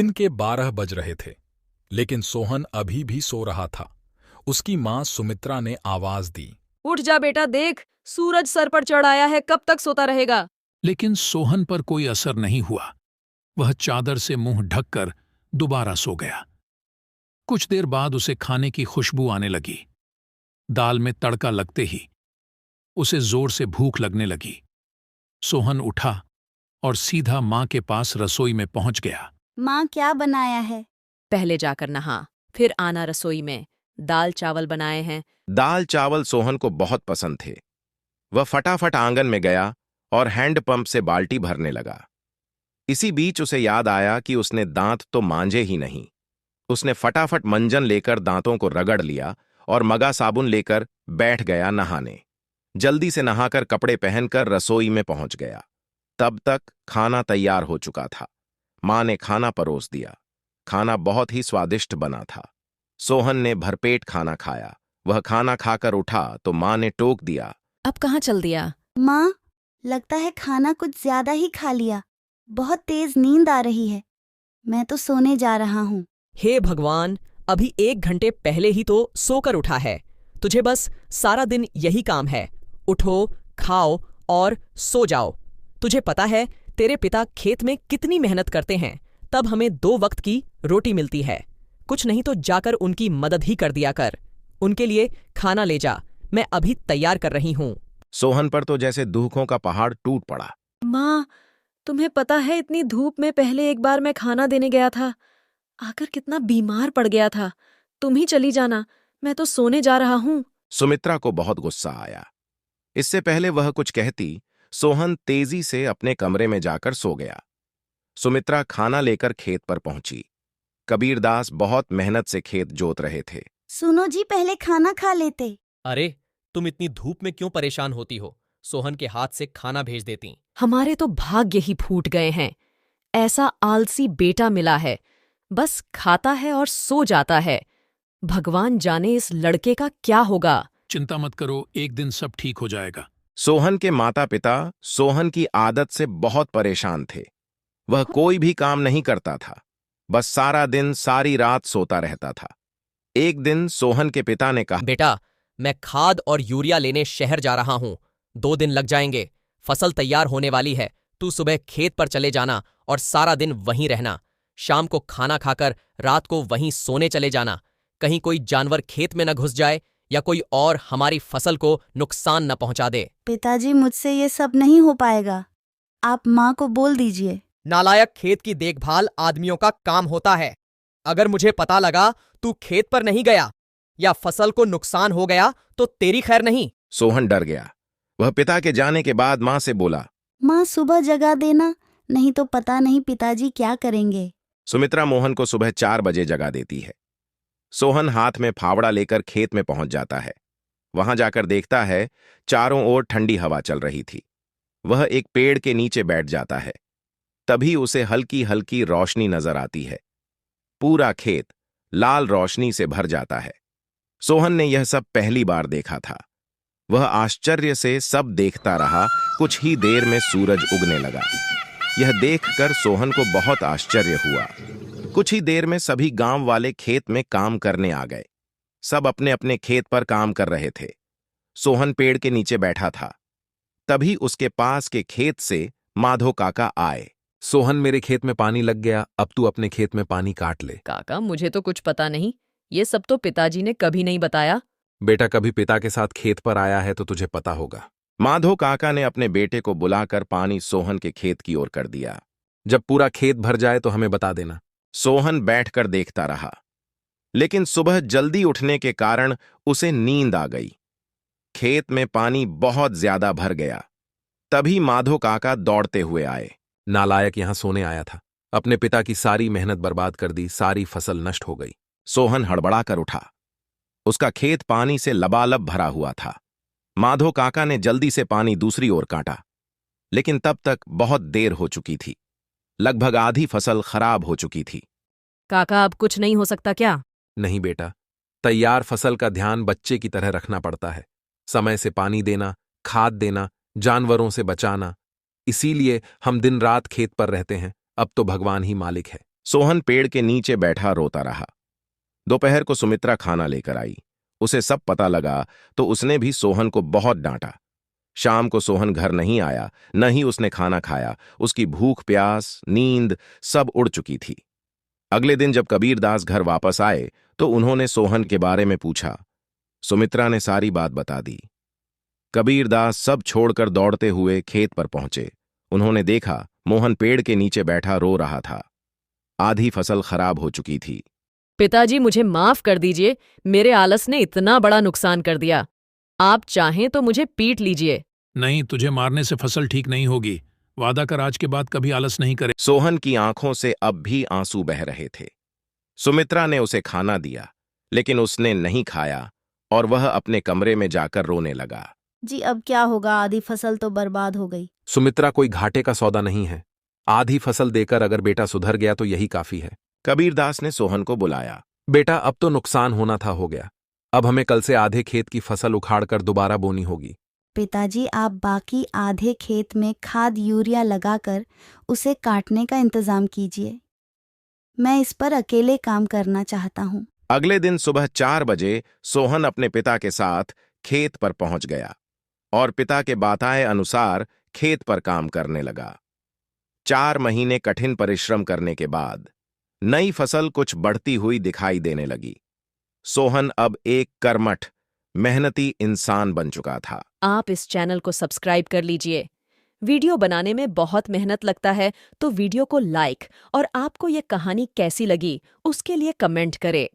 दिन के 12 बज रहे थे, लेकिन सोहन अभी भी सो रहा था। उसकी माँ सुमित्रा ने आवाज दी, उठ जा बेटा, देख सूरज सर पर चढ़ आया है, कब तक सोता रहेगा। लेकिन सोहन पर कोई असर नहीं हुआ। वह चादर से मुंह ढककर दोबारा सो गया। कुछ देर बाद उसे खाने की खुशबू आने लगी। दाल में तड़का लगते ही उसे जोर से भूख लगने लगी। सोहन उठा और सीधा मां के पास रसोई में पहुंच गया। माँ क्या बनाया है? पहले जाकर नहा, फिर आना रसोई में। दाल चावल बनाए हैं। दाल चावल सोहन को बहुत पसंद थे। वह फटाफट आंगन में गया और हैंडपंप से बाल्टी भरने लगा। इसी बीच उसे याद आया कि उसने दांत तो मांजे ही नहीं। उसने फटाफट मंजन लेकर दांतों को रगड़ लिया और मगा साबुन लेकर बैठ गया नहाने। जल्दी से नहाकर कपड़े पहनकर रसोई में पहुंच गया। तब तक खाना तैयार हो चुका था। मां ने खाना परोस दिया। खाना बहुत ही स्वादिष्ट बना था। सोहन ने भरपेट खाना खाया। वह खाना खाकर उठा तो मां ने टोक दिया, अब कहाँ चल दिया? माँ, लगता है खाना कुछ ज्यादा ही खा लिया। बहुत तेज नींद आ रही है। मैं तो सोने जा रहा हूँ। हे भगवान, अभी 1 घंटे पहले ही तो सोकर उठा है। तुझे बस सारा दिन यही काम है, उठो, खाओ और सो जाओ। तुझे पता है तेरे पिता खेत में कितनी मेहनत करते हैं, तब हमें 2 वक्त की रोटी मिलती है। कुछ नहीं तो जाकर उनकी मदद ही कर दिया कर। उनके लिए खाना ले जा, मैं अभी तैयार कर रही हूँ। सोहन पर तो जैसे दुखों का पहाड़ टूट पड़ा। माँ, तुम्हें पता है इतनी धूप में पहले एक बार मैं खाना देने गया था, आकर कितना बीमार पड़ गया था। तुम ही चली जाना, मैं तो सोने जा रहा हूँ। सुमित्रा को बहुत गुस्सा आया। इससे पहले वह कुछ कहती, सोहन तेजी से अपने कमरे में जाकर सो गया। सुमित्रा खाना लेकर खेत पर पहुंची। कबीरदास बहुत मेहनत से खेत जोत रहे थे। सुनो जी, पहले खाना खा लेते। अरे, तुम इतनी धूप में क्यों परेशान होती हो? सोहन के हाथ से खाना भेज देती। हमारे तो भाग्य ही फूट गए हैं। ऐसा आलसी बेटा मिला है, बस खाता है और सो जाता है। भगवान जाने इस लड़के का क्या होगा। चिंता मत करो, एक दिन सब ठीक हो जाएगा। सोहन के माता पिता सोहन की आदत से बहुत परेशान थे। वह कोई भी काम नहीं करता था, बस सारा दिन सारी रात सोता रहता था। एक दिन सोहन के पिता ने कहा, बेटा, मैं खाद और यूरिया लेने शहर जा रहा हूँ। 2 दिन लग जाएंगे। फसल तैयार होने वाली है। तू सुबह खेत पर चले जाना और सारा दिन वहीं रहना। शाम को खाना खाकर रात को वहीं सोने चले जाना। कहीं कोई जानवर खेत में न घुस जाए या कोई और हमारी फसल को नुकसान न पहुंचा दे। पिताजी, मुझसे ये सब नहीं हो पाएगा। आप माँ को बोल दीजिए। नालायक, खेत की देखभाल आदमियों का काम होता है। अगर मुझे पता लगा तू खेत पर नहीं गया या फसल को नुकसान हो गया तो तेरी खैर नहीं। सोहन डर गया। वह पिता के जाने के बाद मां से बोला, माँ, सुबह जगा देना, नहीं तो पता नहीं पिताजी क्या करेंगे। सुमित्रा मोहन को सुबह 4 बजे जगा देती है। सोहन हाथ में फावड़ा लेकर खेत में पहुंच जाता है। वहां जाकर देखता है चारों ओर ठंडी हवा चल रही थी। वह एक पेड़ के नीचे बैठ जाता है। तभी उसे हल्की हल्की रोशनी नजर आती है। पूरा खेत लाल रोशनी से भर जाता है। सोहन ने यह सब पहली बार देखा था। वह आश्चर्य से सब देखता रहा। कुछ ही देर में सूरज उगने लगा। यह देखकर सोहन को बहुत आश्चर्य हुआ। कुछ ही देर में सभी गांव वाले खेत में काम करने आ गए। सब अपने अपने खेत पर काम कर रहे थे। सोहन पेड़ के नीचे बैठा था। तभी उसके पास के खेत से माधो काका आए। सोहन, मेरे खेत में पानी लग गया, अब तू अपने खेत में पानी काट ले। काका, मुझे तो कुछ पता नहीं। ये सब तो पिताजी ने कभी नहीं बताया। बेटा, कभी पिता के साथ खेत पर आया है तो तुझे पता होगा। माधो काका ने अपने बेटे को बुलाकर पानी सोहन के खेत की ओर कर दिया। जब पूरा खेत भर जाए तो हमें बता देना। सोहन बैठकर देखता रहा, लेकिन सुबह जल्दी उठने के कारण उसे नींद आ गई। खेत में पानी बहुत ज्यादा भर गया। तभी माधो काका दौड़ते हुए आए। नालायक, यहां सोने आया था, अपने पिता की सारी मेहनत बर्बाद कर दी, सारी फसल नष्ट हो गई। सोहन हड़बड़ा कर उठा। उसका खेत पानी से लबालब भरा हुआ था। माधो काका ने जल्दी से पानी दूसरी ओर काटा, लेकिन तब तक बहुत देर हो चुकी थी। लगभग आधी फसल खराब हो चुकी थी। काका, अब कुछ नहीं हो सकता क्या? नहीं बेटा, तैयार फसल का ध्यान बच्चे की तरह रखना पड़ता है। समय से पानी देना, खाद देना, जानवरों से बचाना। इसीलिए हम दिन रात खेत पर रहते हैं। अब तो भगवान ही मालिक है। सोहन पेड़ के नीचे बैठा रोता रहा। दोपहर को सुमित्रा खाना लेकर आई। उसे सब पता लगा तो उसने भी सोहन को बहुत डांटा। शाम को सोहन घर नहीं आया, न ही उसने खाना खाया। उसकी भूख, प्यास, नींद सब उड़ चुकी थी। अगले दिन जब कबीरदास घर वापस आए तो उन्होंने सोहन के बारे में पूछा। सुमित्रा ने सारी बात बता दी। कबीरदास सब छोड़कर दौड़ते हुए खेत पर पहुंचे। उन्होंने देखा मोहन पेड़ के नीचे बैठा रो रहा था। आधी फसल खराब हो चुकी थी। पिताजी, मुझे माफ कर दीजिए, मेरे आलस ने इतना बड़ा नुकसान कर दिया। आप चाहें तो मुझे पीट लीजिए। नहीं, तुझे मारने से फसल ठीक नहीं होगी। वादा कर आज के बाद कभी आलस नहीं करे। सोहन की आंखों से अब भी आंसू बह रहे थे। सुमित्रा ने उसे खाना दिया, लेकिन उसने नहीं खाया और वह अपने कमरे में जाकर रोने लगा। जी अब क्या होगा, आधी फसल तो बर्बाद हो गई। सुमित्रा कोई घाटे का सौदा नहीं है। आधी फसल देकर अगर बेटा सुधर गया तो यही काफी है। कबीरदास ने सोहन को बुलाया। बेटा, अब तो नुकसान होना था हो गया। अब हमें कल से आधे खेत की फसल उखाड़कर दोबारा बोनी होगी। पिताजी, आप बाकी आधे खेत में खाद यूरिया लगाकर उसे काटने का इंतजाम कीजिए। मैं इस पर अकेले काम करना चाहता हूँ। अगले दिन सुबह 4 बजे सोहन अपने पिता के साथ खेत पर पहुंच गया और पिता के बताए अनुसार खेत पर काम करने लगा। 4 महीने कठिन परिश्रम करने के बाद नई फसल कुछ बढ़ती हुई दिखाई देने लगी। सोहन अब एक कर्मठ, मेहनती इंसान बन चुका था। आप इस चैनल को सब्सक्राइब कर लीजिए। वीडियो बनाने में बहुत मेहनत लगता है, तो वीडियो को लाइक और आपको ये कहानी कैसी लगी उसके लिए कमेंट करें।